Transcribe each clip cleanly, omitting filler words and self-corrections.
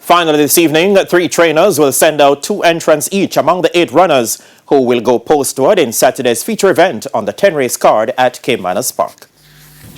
Finally this evening, 3 trainers will send out 2 entrants each among the 8 runners who will go postward in Saturday's feature event on the 10-race card at Caymanas Park.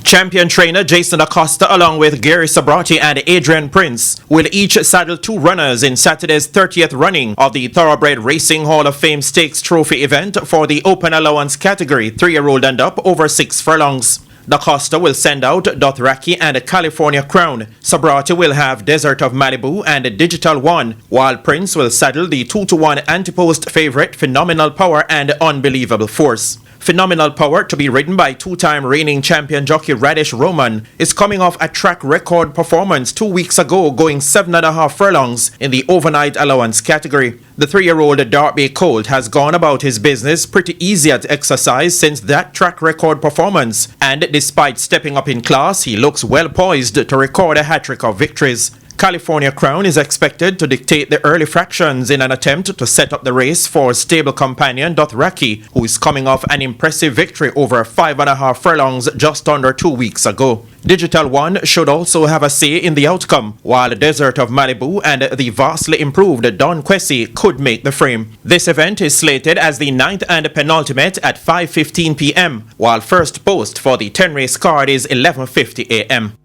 Champion trainer Jason Acosta along with Gary Sabrati and Adrian Prince will each saddle 2 runners in Saturday's 30th running of the Thoroughbred Racing Hall of Fame Stakes Trophy event for the open allowance category 3-year-old and up over 6 furlongs. Da Costa will send out Dothraki and California Crown. Sabrati will have Desert of Malibu and Digital One, while Prince will saddle the 2-to-1 anti-post favorite Phenomenal Power and Unbelievable Force. Phenomenal Power, to be ridden by 2-time reigning champion jockey Radish Roman, is coming off a track record performance 2 weeks ago, going 7.5 furlongs in the overnight allowance category. The 3-year-old Derby colt has gone about his business pretty easy at exercise since that track record performance, and despite stepping up in class, he looks well poised to record a hat-trick of victories. California Crown is expected to dictate the early fractions in an attempt to set up the race for stable companion Dothraki, who is coming off an impressive victory over 5.5 furlongs just under 2 weeks ago. Digital One should also have a say in the outcome, while Desert of Malibu and the vastly improved Don Quessy could make the frame. This event is slated as the 9th and penultimate at 5:15 p.m., while first post for the 10-race card is 11:50 a.m.